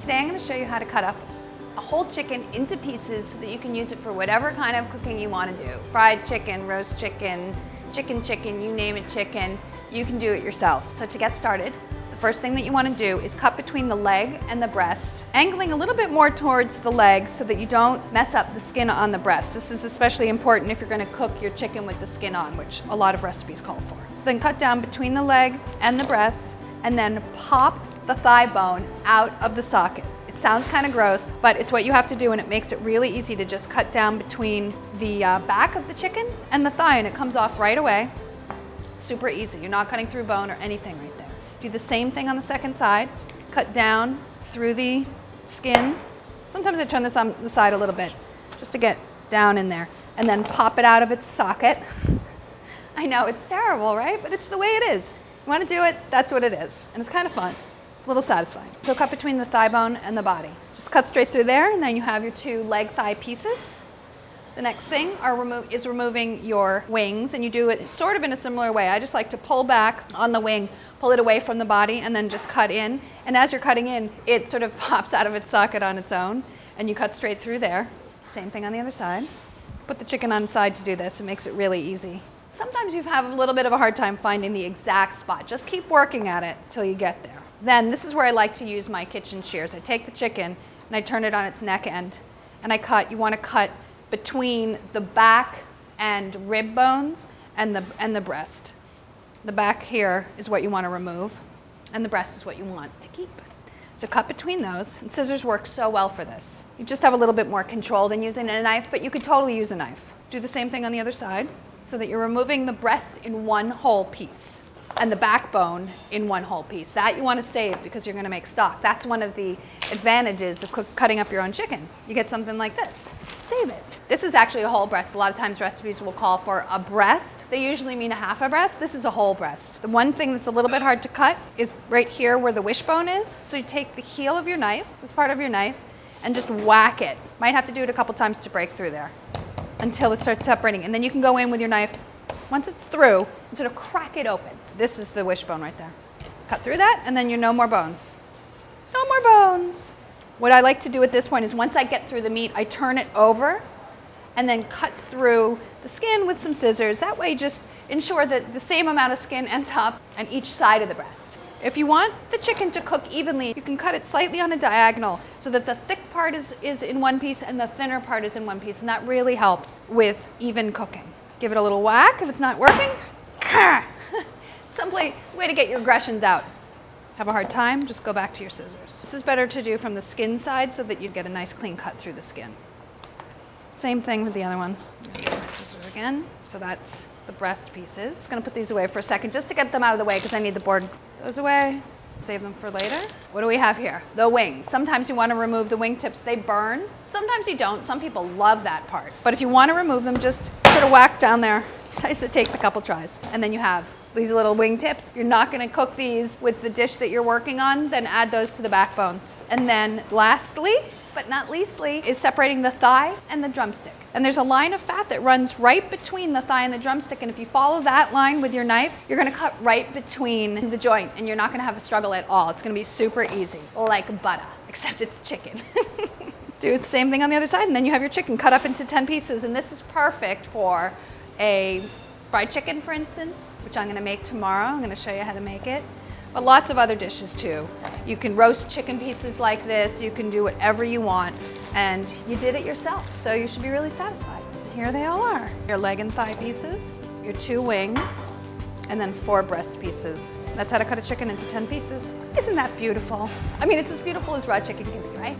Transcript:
Today I'm going to show you how to cut up a whole chicken into pieces so that you can use it for whatever kind of cooking you want to do. Fried chicken, roast chicken, chicken, you name it chicken, you can do it yourself. So to get started, the first thing that you want to do is cut between the leg and the breast, angling a little bit more towards the leg so that you don't mess up the skin on the breast. This is especially important if you're going to cook your chicken with the skin on, which a lot of recipes call for. So then cut down between the leg and the breast and then pop the thigh bone out of the socket. It sounds kind of gross, but it's what you have to do, and it makes it really easy to just cut down between the back of the chicken and the thigh, and it comes off right away. Super easy. You're not cutting through bone or anything right there. Do the same thing on the second side. Cut down through the skin. Sometimes I turn this on the side a little bit just to get down in there, and then pop it out of its socket. I know it's terrible, right? But it's the way it is. You want to do it, that's what it is. And it's kind of fun, a little satisfying. So cut between the thigh bone and the body. Just cut straight through there, and then you have your two leg thigh pieces. The next thing is removing your wings, and you do it sort of in a similar way. I just like to pull back on the wing, pull it away from the body, and then just cut in. And as you're cutting in, it sort of pops out of its socket on its own, and you cut straight through there. Same thing on the other side. Put the chicken on its side to do this. It makes it really easy. Sometimes you have a little bit of a hard time finding the exact spot. Just keep working at it till you get there. Then this is where I like to use my kitchen shears. I take the chicken and I turn it on its neck end, and I cut. You want to cut between the back and rib bones and the breast. The back here is what you want to remove, and the breast is what you want to keep. So cut between those, and scissors work so well for this. You just have a little bit more control than using a knife, but you could totally use a knife. Do the same thing on the other side so that you're removing the breast in one whole piece and the backbone in one whole piece. That you want to save because you're going to make stock. That's one of the advantages of cutting up your own chicken. You get something like this. Save it. This is actually a whole breast. A lot of times recipes will call for a breast. They usually mean a half a breast. This is a whole breast. The one thing that's a little bit hard to cut is right here where the wishbone is. So you take the heel of your knife, this part of your knife, and just whack it. Might have to do it a couple times to break through there until it starts separating. And then you can go in with your knife, once it's through, and sort of crack it open. This is the wishbone right there. Cut through that, and then you're no more bones. No more bones. What I like to do at this point is once I get through the meat, I turn it over and then cut through the skin with some scissors. That way just ensure that the same amount of skin ends up on each side of the breast. If you want the chicken to cook evenly, you can cut it slightly on a diagonal so that the thick part is in one piece and the thinner part is in one piece, and that really helps with even cooking. Give it a little whack if it's not working. Some way to get your aggressions out. Have a hard time, just go back to your scissors. This is better to do from the skin side so that you get a nice clean cut through the skin. Same thing with the other one. Scissors again. So that's the breast pieces. Just gonna put these away for a second just to get them out of the way because I need the board. Those away. Save them for later. What do we have here? The wings. Sometimes you want to remove the wingtips. They burn. Sometimes you don't. Some people love that part. But if you want to remove them, just sort of whack down there. Sometimes it takes a couple tries. And then you have these little wingtips. You're not going to cook these with the dish that you're working on, then add those to the backbones. And then lastly, but not leastly, is separating the thigh and the drumstick. And there's a line of fat that runs right between the thigh and the drumstick, and if you follow that line with your knife, you're going to cut right between the joint, and you're not going to have a struggle at all. It's going to be super easy, like butter, except it's chicken. Do the same thing on the other side, and then you have your chicken cut up into 10 pieces, and this is perfect for a fried chicken, for instance, which I'm going to make tomorrow. I'm going to show you how to make it. But lots of other dishes too. You can roast chicken pieces like this. You can do whatever you want. And you did it yourself, so you should be really satisfied. Here they all are. Your leg and thigh pieces, your 2 wings, and then 4 breast pieces. That's how to cut a chicken into 10 pieces. Isn't that beautiful? I mean, it's as beautiful as raw chicken can be, right?